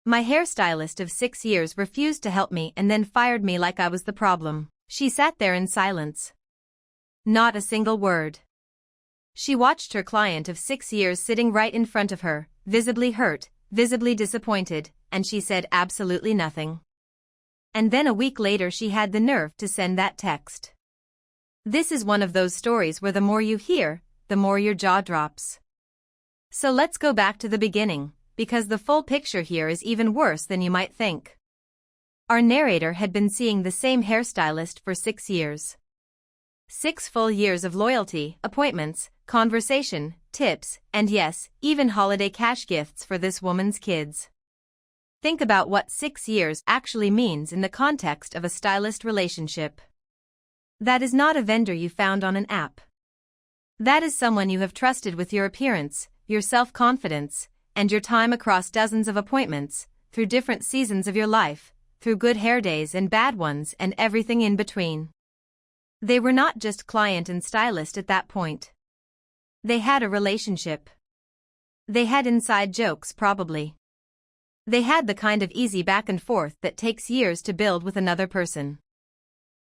My hairstylist of 6 years refused to help me and then fired me like I was the problem. She sat there in silence. Not a single word. She watched her client of 6 years sitting right in front of her, visibly hurt, visibly disappointed, and she said absolutely nothing. And then a week later she had the nerve to send that text. This is one of those stories where the more you hear, the more your jaw drops. So let's go back to the beginning, because the full picture here is even worse than you might think. Our narrator had been seeing the same hairstylist for 6 years. 6 full years of loyalty, appointments, conversation, tips, and yes, even holiday cash gifts for this woman's kids. Think about what 6 years actually means in the context of a stylist relationship. That is not a vendor you found on an app. That is someone you have trusted with your appearance, your self-confidence, and your time across dozens of appointments, through different seasons of your life, through good hair days and bad ones and everything in between. They were not just client and stylist at that point. They had a relationship. They had inside jokes probably. They had the kind of easy back and forth that takes years to build with another person.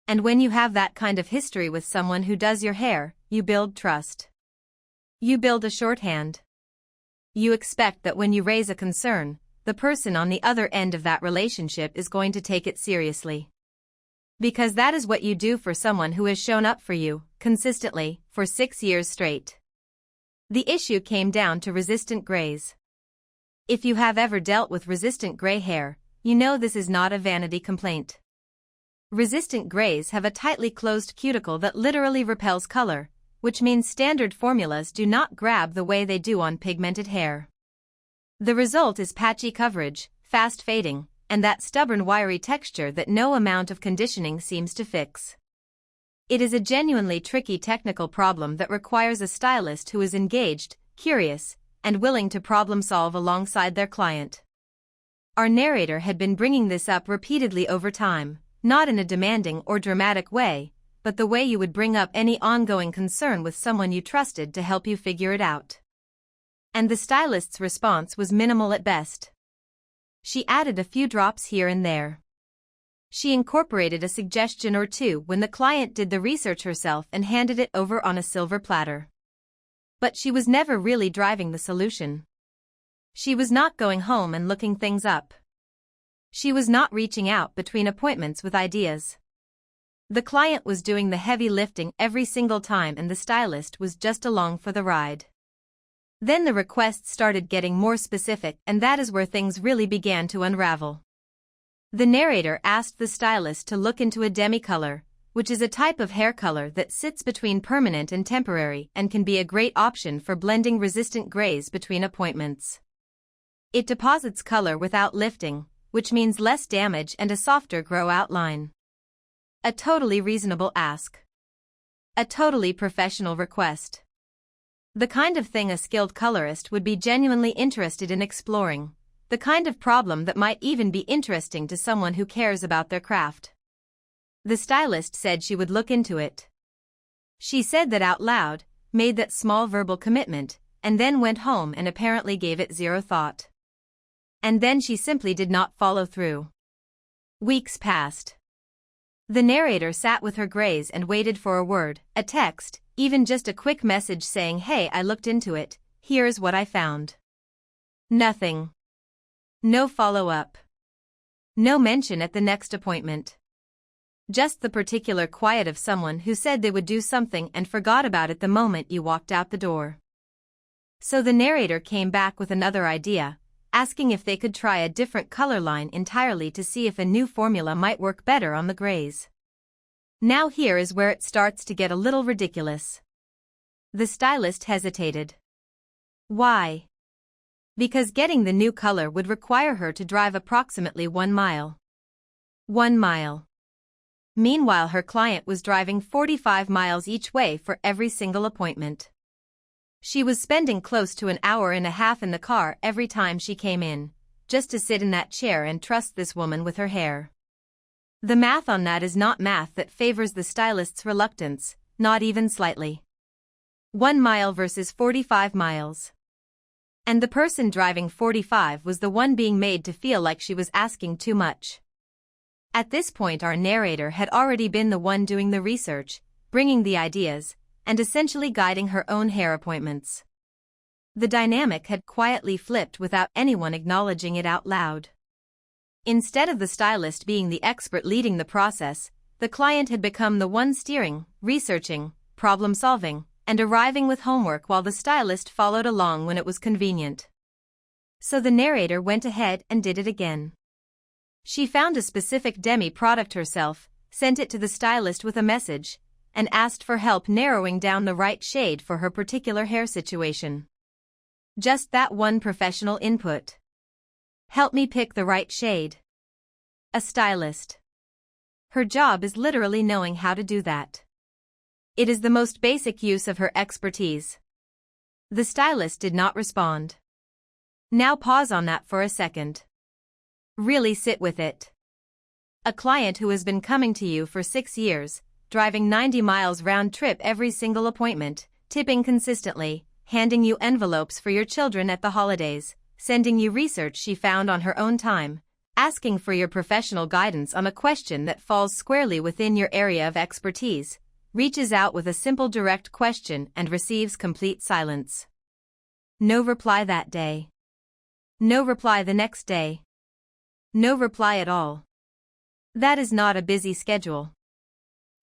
And when you have that kind of history with someone who does your hair, you build trust. You build a shorthand. You expect that when you raise a concern, the person on the other end of that relationship is going to take it seriously. Because that is what you do for someone who has shown up for you, consistently, for 6 years straight. The issue came down to resistant grays. If you have ever dealt with resistant gray hair, you know this is not a vanity complaint. Resistant grays have a tightly closed cuticle that literally repels color, which means standard formulas do not grab the way they do on pigmented hair. The result is patchy coverage, fast fading, and that stubborn wiry texture that no amount of conditioning seems to fix. It is a genuinely tricky technical problem that requires a stylist who is engaged, curious, and willing to problem solve alongside their client. Our narrator had been bringing this up repeatedly over time, not in a demanding or dramatic way, but the way you would bring up any ongoing concern with someone you trusted to help you figure it out. And the stylist's response was minimal at best. She added a few drops here and there. She incorporated a suggestion or two when the client did the research herself and handed it over on a silver platter. But she was never really driving the solution. She was not going home and looking things up. She was not reaching out between appointments with ideas. The client was doing the heavy lifting every single time and the stylist was just along for the ride. Then the requests started getting more specific and that is where things really began to unravel. The narrator asked the stylist to look into a demi-color, which is a type of hair color that sits between permanent and temporary and can be a great option for blending resistant grays between appointments. It deposits color without lifting, which means less damage and a softer grow outline. A totally reasonable ask. A totally professional request. The kind of thing a skilled colorist would be genuinely interested in exploring, the kind of problem that might even be interesting to someone who cares about their craft. The stylist said she would look into it. She said that out loud, made that small verbal commitment, and then went home and apparently gave it zero thought. And then she simply did not follow through. Weeks passed. The narrator sat with her grays and waited for a word, a text, even just a quick message saying, "Hey, I looked into it, here's what I found." Nothing. No follow-up. No mention at the next appointment. Just the particular quiet of someone who said they would do something and forgot about it the moment you walked out the door. So the narrator came back with another idea, asking if they could try a different color line entirely to see if a new formula might work better on the grays. Now here is where it starts to get a little ridiculous. The stylist hesitated. Why? Because getting the new color would require her to drive approximately 1 mile. 1 mile. Meanwhile, her client was driving 45 miles each way for every single appointment. She was spending close to an hour and a half in the car every time she came in, just to sit in that chair and trust this woman with her hair. The math on that is not math that favors the stylist's reluctance, not even slightly. 1 mile versus 45 miles. And the person driving 45 was the one being made to feel like she was asking too much. At this point, our narrator had already been the one doing the research, bringing the ideas, and essentially guiding her own hair appointments. The dynamic had quietly flipped without anyone acknowledging it out loud. Instead of the stylist being the expert leading the process, the client had become the one steering, researching, problem-solving, and arriving with homework while the stylist followed along when it was convenient. So the narrator went ahead and did it again. She found a specific demi-product herself, sent it to the stylist with a message, and asked for help narrowing down the right shade for her particular hair situation. Just that one professional input. Help me pick the right shade. A stylist. Her job is literally knowing how to do that. It is the most basic use of her expertise. The stylist did not respond. Now pause on that for a second. Really sit with it. A client who has been coming to you for 6 years, driving 90 miles round trip every single appointment, tipping consistently, handing you envelopes for your children at the holidays, sending you research she found on her own time, asking for your professional guidance on a question that falls squarely within your area of expertise, reaches out with a simple direct question and receives complete silence. No reply that day. No reply the next day. No reply at all. That is not a busy schedule.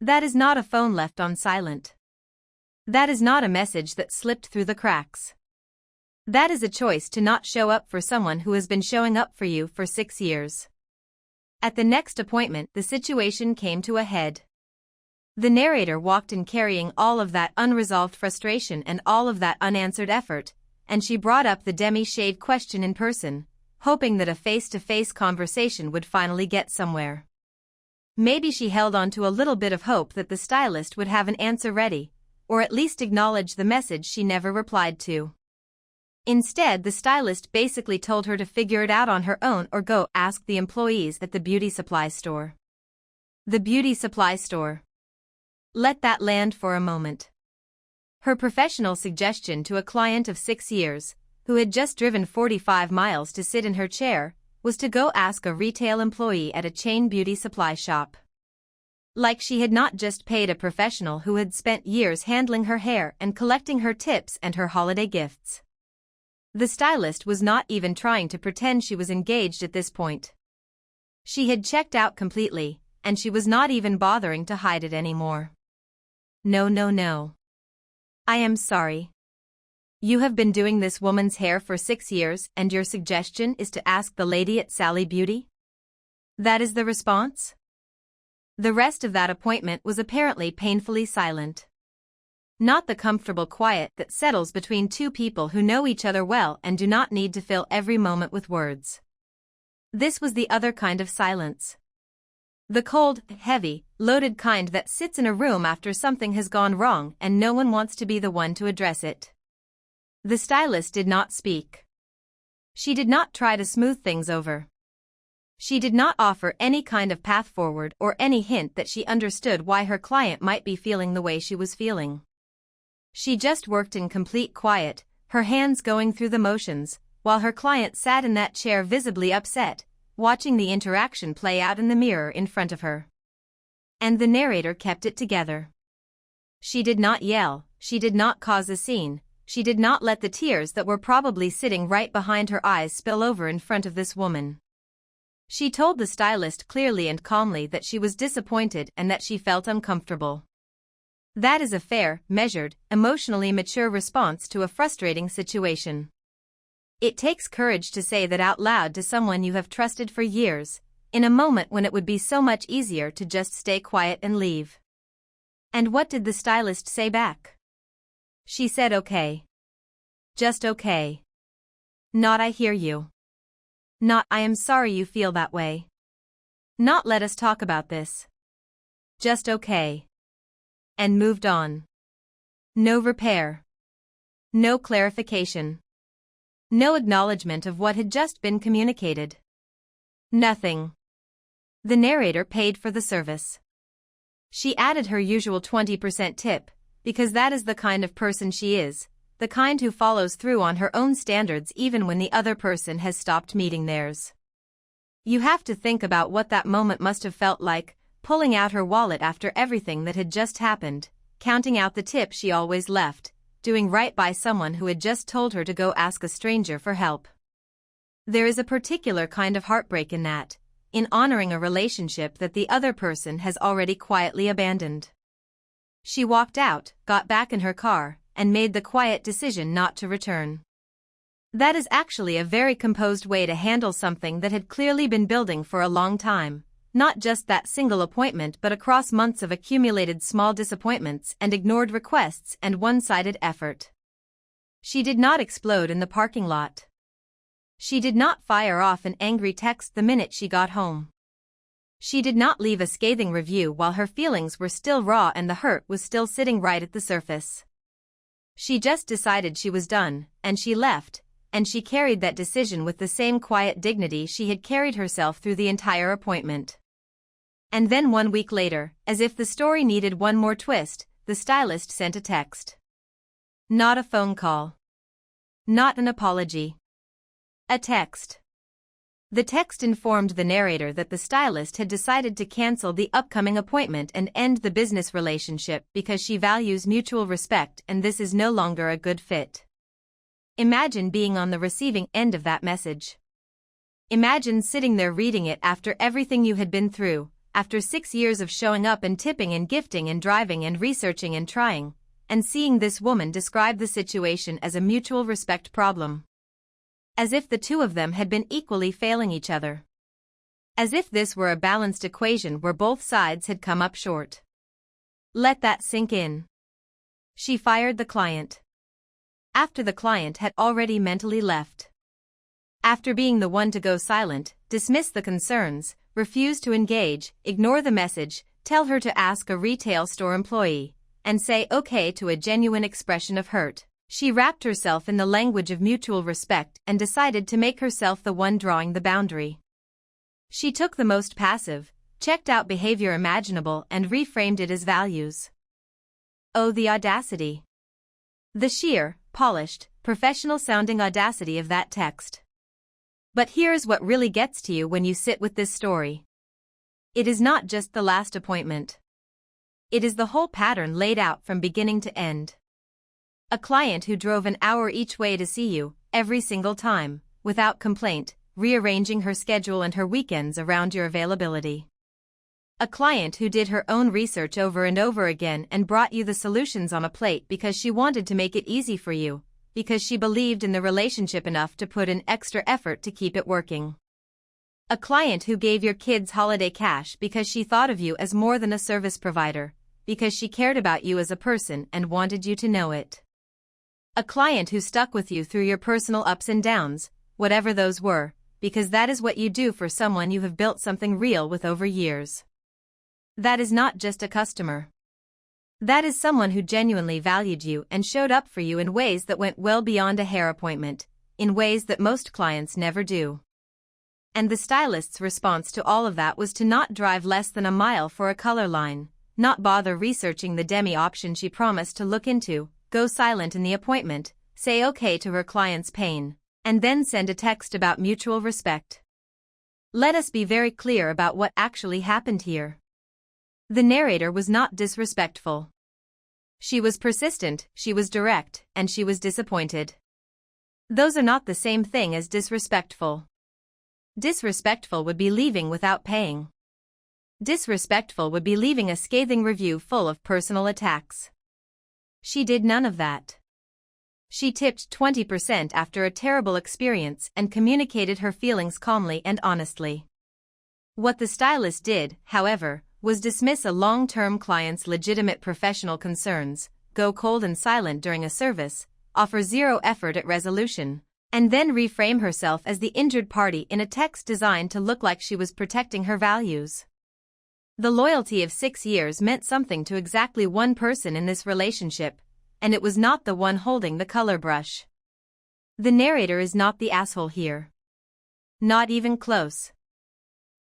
That is not a phone left on silent. That is not a message that slipped through the cracks. That is a choice to not show up for someone who has been showing up for you for 6 years. At the next appointment, the situation came to a head. The narrator walked in carrying all of that unresolved frustration and all of that unanswered effort, and she brought up the demi-shade question in person, hoping that a face-to-face conversation would finally get somewhere. Maybe she held on to a little bit of hope that the stylist would have an answer ready, or at least acknowledge the message she never replied to. Instead, the stylist basically told her to figure it out on her own or go ask the employees at the beauty supply store. The beauty supply store. Let that land for a moment. Her professional suggestion to a client of 6 years, who had just driven 45 miles to sit in her chair, was to go ask a retail employee at a chain beauty supply shop. Like she had not just paid a professional who had spent years handling her hair and collecting her tips and her holiday gifts. The stylist was not even trying to pretend she was engaged at this point. She had checked out completely, and she was not even bothering to hide it anymore. No, no, no. I am sorry. You have been doing this woman's hair for 6 years and your suggestion is to ask the lady at Sally Beauty? That is the response? The rest of that appointment was apparently painfully silent. Not the comfortable quiet that settles between two people who know each other well and do not need to fill every moment with words. This was the other kind of silence. The cold, heavy, loaded kind that sits in a room after something has gone wrong and no one wants to be the one to address it. The stylist did not speak. She did not try to smooth things over. She did not offer any kind of path forward or any hint that she understood why her client might be feeling the way she was feeling. She just worked in complete quiet, her hands going through the motions, while her client sat in that chair visibly upset, watching the interaction play out in the mirror in front of her. And the narrator kept it together. She did not yell, she did not cause a scene, she did not let the tears that were probably sitting right behind her eyes spill over in front of this woman. She told the stylist clearly and calmly that she was disappointed and that she felt uncomfortable. That is a fair, measured, emotionally mature response to a frustrating situation. It takes courage to say that out loud to someone you have trusted for years, in a moment when it would be so much easier to just stay quiet and leave. And what did the stylist say back? She said okay. Just okay. Not I hear you. Not I am sorry you feel that way. Not let us talk about this. Just okay. And moved on. No repair. No clarification. No acknowledgement of what had just been communicated. Nothing. The narrator paid for the service. She added her usual 20% tip, because that is the kind of person she is, the kind who follows through on her own standards even when the other person has stopped meeting theirs. You have to think about what that moment must have felt like, pulling out her wallet after everything that had just happened, counting out the tip she always left, doing right by someone who had just told her to go ask a stranger for help. There is a particular kind of heartbreak in that, in honoring a relationship that the other person has already quietly abandoned. She walked out, got back in her car, and made the quiet decision not to return. That is actually a very composed way to handle something that had clearly been building for a long time, not just that single appointment but across months of accumulated small disappointments and ignored requests and one-sided effort. She did not explode in the parking lot. She did not fire off an angry text the minute she got home. She did not leave a scathing review while her feelings were still raw and the hurt was still sitting right at the surface. She just decided she was done, and she left, and she carried that decision with the same quiet dignity she had carried herself through the entire appointment. And then 1 week later, as if the story needed one more twist, the stylist sent a text. Not a phone call. Not an apology. A text. The text informed the narrator that the stylist had decided to cancel the upcoming appointment and end the business relationship because she values mutual respect and this is no longer a good fit. Imagine being on the receiving end of that message. Imagine sitting there reading it after everything you had been through, after 6 years of showing up and tipping and gifting and driving and researching and trying, and seeing this woman describe the situation as a mutual respect problem. As if the two of them had been equally failing each other. As if this were a balanced equation where both sides had come up short. Let that sink in. She fired the client. After the client had already mentally left. After being the one to go silent, dismiss the concerns, refuse to engage, ignore the message, tell her to ask a retail store employee, and say okay to a genuine expression of hurt. She wrapped herself in the language of mutual respect and decided to make herself the one drawing the boundary. She took the most passive, checked out behavior imaginable and reframed it as values. Oh, the audacity. The sheer, polished, professional-sounding audacity of that text. But here's what really gets to you when you sit with this story. It is not just the last appointment. It is the whole pattern laid out from beginning to end. A client who drove an hour each way to see you, every single time, without complaint, rearranging her schedule and her weekends around your availability. A client who did her own research over and over again and brought you the solutions on a plate because she wanted to make it easy for you, because she believed in the relationship enough to put in extra effort to keep it working. A client who gave your kids holiday cash because she thought of you as more than a service provider, because she cared about you as a person and wanted you to know it. A client who stuck with you through your personal ups and downs, whatever those were, because that is what you do for someone you have built something real with over years. That is not just a customer. That is someone who genuinely valued you and showed up for you in ways that went well beyond a hair appointment, in ways that most clients never do. And the stylist's response to all of that was to not drive less than a mile for a color line, not bother researching the demi option she promised to look into, go silent in the appointment, say okay to her client's pain, and then send a text about mutual respect. Let us be very clear about what actually happened here. The narrator was not disrespectful. She was persistent, she was direct, and she was disappointed. Those are not the same thing as disrespectful. Disrespectful would be leaving without paying. Disrespectful would be leaving a scathing review full of personal attacks. She did none of that. She tipped 20% after a terrible experience and communicated her feelings calmly and honestly. What the stylist did, however, was dismiss a long-term client's legitimate professional concerns, go cold and silent during a service, offer zero effort at resolution, and then reframe herself as the injured party in a text designed to look like she was protecting her values. The loyalty of 6 years meant something to exactly one person in this relationship, and it was not the one holding the color brush. The narrator is not the asshole here. Not even close.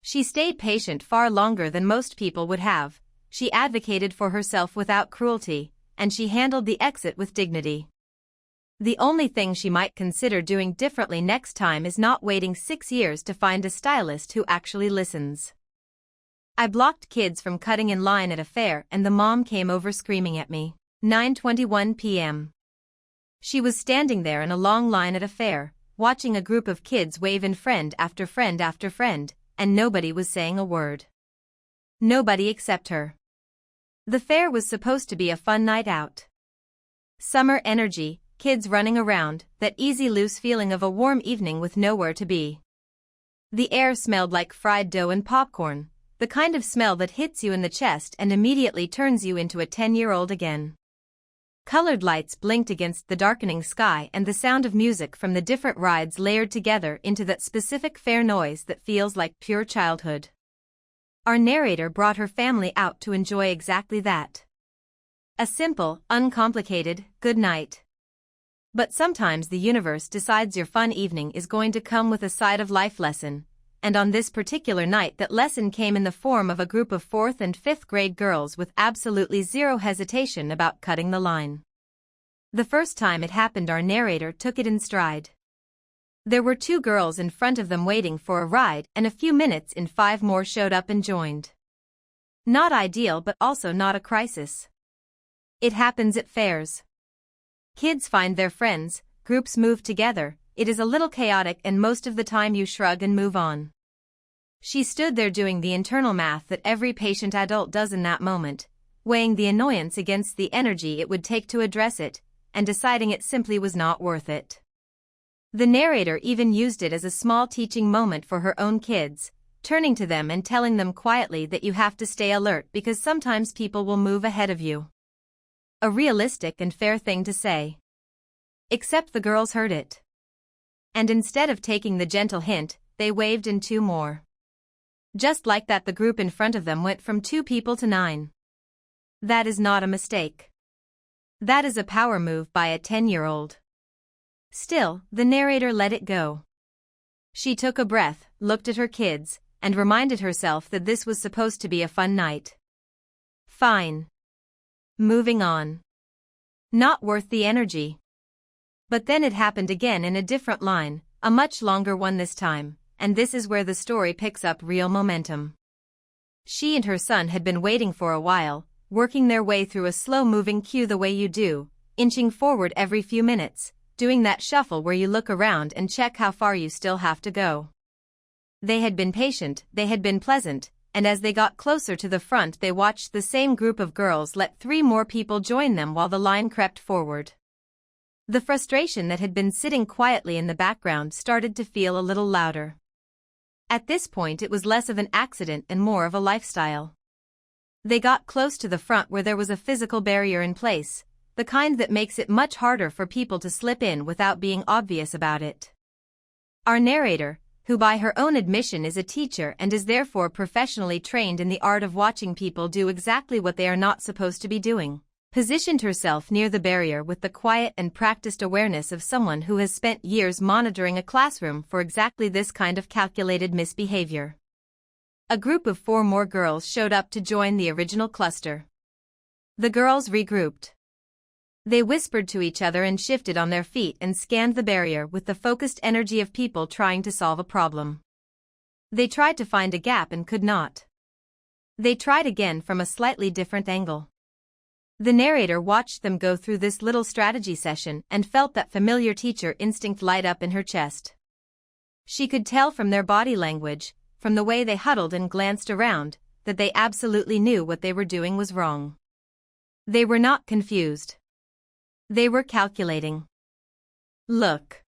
She stayed patient far longer than most people would have, she advocated for herself without cruelty, and she handled the exit with dignity. The only thing she might consider doing differently next time is not waiting 6 years to find a stylist who actually listens. I blocked kids from cutting in line at a fair and the mom came over screaming at me. 9:21 p.m. She was standing there in a long line at a fair, watching a group of kids wave in friend after friend after friend, and nobody was saying a word. Nobody except her. The fair was supposed to be a fun night out. Summer energy, kids running around, that easy loose feeling of a warm evening with nowhere to be. The air smelled like fried dough and popcorn, the kind of smell that hits you in the chest and immediately turns you into a 10-year-old again. Colored lights blinked against the darkening sky and the sound of music from the different rides layered together into that specific fair noise that feels like pure childhood. Our narrator brought her family out to enjoy exactly that. A simple, uncomplicated, good night. But sometimes the universe decides your fun evening is going to come with a side of life lesson, and on this particular night that lesson came in the form of a group of 4th and 5th grade girls with absolutely zero hesitation about cutting the line. The first time it happened, our narrator took it in stride. There were 2 girls in front of them waiting for a ride, and a few minutes in 5 more showed up and joined. Not ideal, but also not a crisis. It happens at fairs. Kids find their friends, groups move together, it is a little chaotic and most of the time you shrug and move on. She stood there doing the internal math that every patient adult does in that moment, weighing the annoyance against the energy it would take to address it, and deciding it simply was not worth it. The narrator even used it as a small teaching moment for her own kids, turning to them and telling them quietly that you have to stay alert because sometimes people will move ahead of you. A realistic and fair thing to say. Except the girls heard it. And instead of taking the gentle hint, they waved in 2 more. Just like that, the group in front of them went from 2 people to 9. That is not a mistake. That is a power move by a 10-year-old. Still, the narrator let it go. She took a breath, looked at her kids, and reminded herself that this was supposed to be a fun night. Fine. Moving on. Not worth the energy. But then it happened again in a different line, a much longer one this time, and this is where the story picks up real momentum. She and her son had been waiting for a while, working their way through a slow-moving queue the way you do, inching forward every few minutes, doing that shuffle where you look around and check how far you still have to go. They had been patient, they had been pleasant, and as they got closer to the front they watched the same group of girls let 3 more people join them while the line crept forward. The frustration that had been sitting quietly in the background started to feel a little louder. At this point it was less of an accident and more of a lifestyle. They got close to the front where there was a physical barrier in place, the kind that makes it much harder for people to slip in without being obvious about it. Our narrator, who by her own admission is a teacher and is therefore professionally trained in the art of watching people do exactly what they are not supposed to be doing, positioned herself near the barrier with the quiet and practiced awareness of someone who has spent years monitoring a classroom for exactly this kind of calculated misbehavior. A group of 4 more girls showed up to join the original cluster. The girls regrouped. They whispered to each other and shifted on their feet and scanned the barrier with the focused energy of people trying to solve a problem. They tried to find a gap and could not. They tried again from a slightly different angle. The narrator watched them go through this little strategy session and felt that familiar teacher instinct light up in her chest. She could tell from their body language, from the way they huddled and glanced around, that they absolutely knew what they were doing was wrong. They were not confused. They were calculating. Look.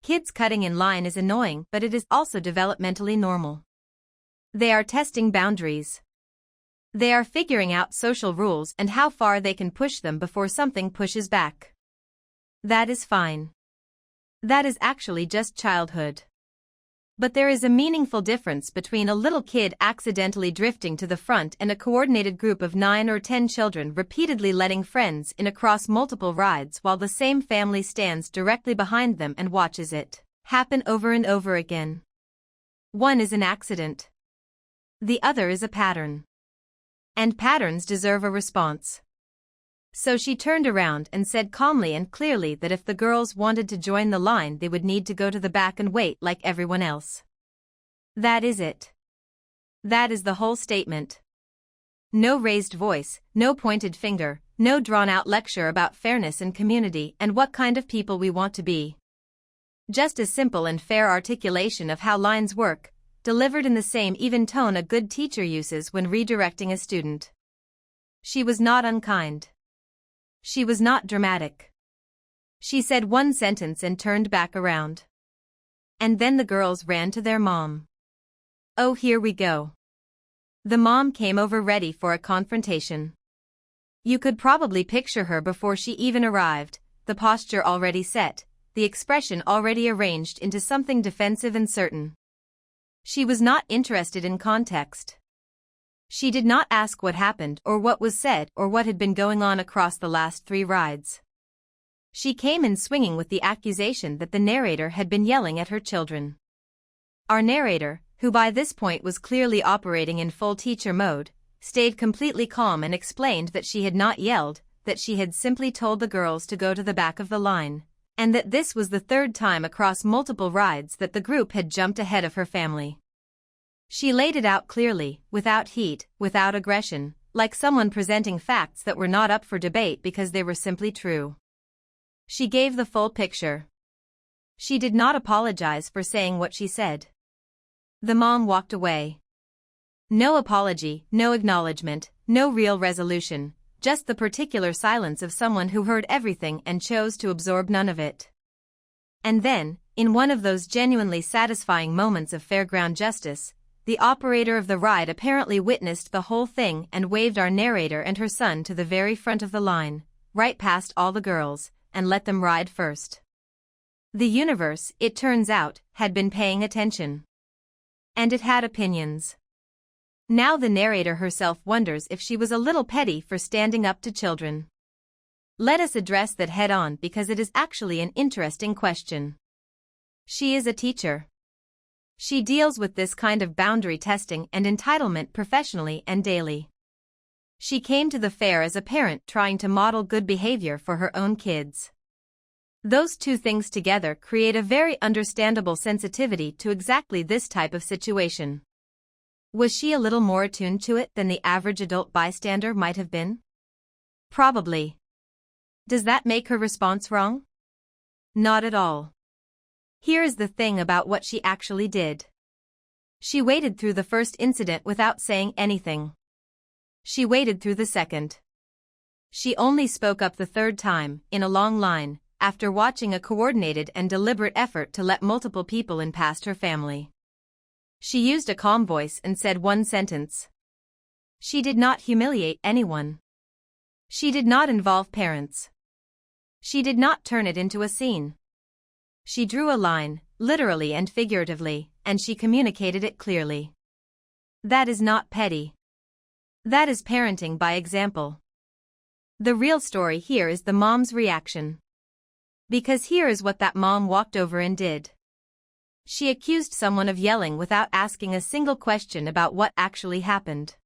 Kids cutting in line is annoying, but it is also developmentally normal. They are testing boundaries. They are figuring out social rules and how far they can push them before something pushes back. That is fine. That is actually just childhood. But there is a meaningful difference between a little kid accidentally drifting to the front and a coordinated group of 9 or 10 children repeatedly letting friends in across multiple rides while the same family stands directly behind them and watches it happen over and over again. One is an accident. The other is a pattern. And patterns deserve a response. So she turned around and said calmly and clearly that if the girls wanted to join the line they would need to go to the back and wait like everyone else. That is it. That is the whole statement. No raised voice, no pointed finger, no drawn-out lecture about fairness and community and what kind of people we want to be. Just a simple and fair articulation of how lines work, delivered in the same even tone a good teacher uses when redirecting a student. She was not unkind. She was not dramatic. She said one sentence and turned back around. And then the girls ran to their mom. Oh, here we go. The mom came over ready for a confrontation. You could probably picture her before she even arrived, the posture already set, the expression already arranged into something defensive and certain. She was not interested in context. She did not ask what happened or what was said or what had been going on across the last 3 rides. She came in swinging with the accusation that the narrator had been yelling at her children. Our narrator, who by this point was clearly operating in full teacher mode, stayed completely calm and explained that she had not yelled, that she had simply told the girls to go to the back of the line, and that this was the 3rd time across multiple rides that the group had jumped ahead of her family. She laid it out clearly, without heat, without aggression, like someone presenting facts that were not up for debate because they were simply true. She gave the full picture. She did not apologize for saying what she said. The mom walked away. No apology, no acknowledgement, no real resolution, just the particular silence of someone who heard everything and chose to absorb none of it. And then, in one of those genuinely satisfying moments of fairground justice, the operator of the ride apparently witnessed the whole thing and waved our narrator and her son to the very front of the line, right past all the girls, and let them ride first. The universe, it turns out, had been paying attention. And it had opinions. Now the narrator herself wonders if she was a little petty for standing up to children. Let us address that head-on because it is actually an interesting question. She is a teacher. She deals with this kind of boundary testing and entitlement professionally and daily. She came to the fair as a parent trying to model good behavior for her own kids. Those two things together create a very understandable sensitivity to exactly this type of situation. Was she a little more attuned to it than the average adult bystander might have been? Probably. Does that make her response wrong? Not at all. Here is the thing about what she actually did. She waded through the first incident without saying anything. She waded through the second. She only spoke up the 3rd time, in a long line, after watching a coordinated and deliberate effort to let multiple people in past her family. She used a calm voice and said one sentence. She did not humiliate anyone. She did not involve parents. She did not turn it into a scene. She drew a line, literally and figuratively, and she communicated it clearly. That is not petty. That is parenting by example. The real story here is the mom's reaction. Because here is what that mom walked over and did. She accused someone of yelling without asking a single question about what actually happened.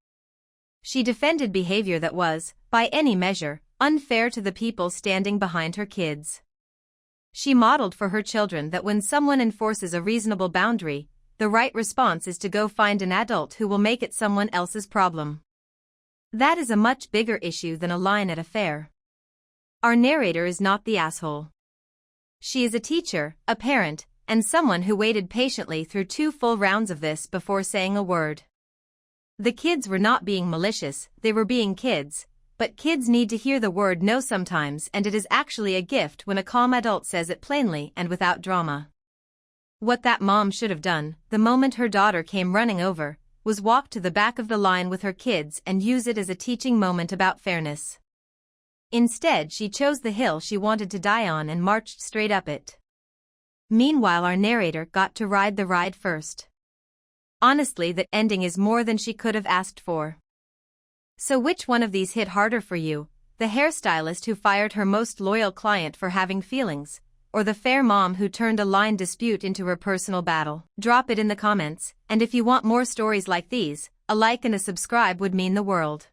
She defended behavior that was, by any measure, unfair to the people standing behind her kids. She modeled for her children that when someone enforces a reasonable boundary, the right response is to go find an adult who will make it someone else's problem. That is a much bigger issue than a line at a fair. Our narrator is not the asshole. She is a teacher, a parent, and someone who waited patiently through 2 full rounds of this before saying a word. The kids were not being malicious, they were being kids. But kids need to hear the word no sometimes, and it is actually a gift when a calm adult says it plainly and without drama. What that mom should have done, the moment her daughter came running over, was walk to the back of the line with her kids and use it as a teaching moment about fairness. Instead, she chose the hill she wanted to die on and marched straight up it. Meanwhile, our narrator got to ride the ride first. Honestly, that ending is more than she could have asked for. So which one of these hit harder for you, the hairstylist who fired her most loyal client for having feelings, or the fair mom who turned a line dispute into her personal battle? Drop it in the comments, and if you want more stories like these, a like and a subscribe would mean the world.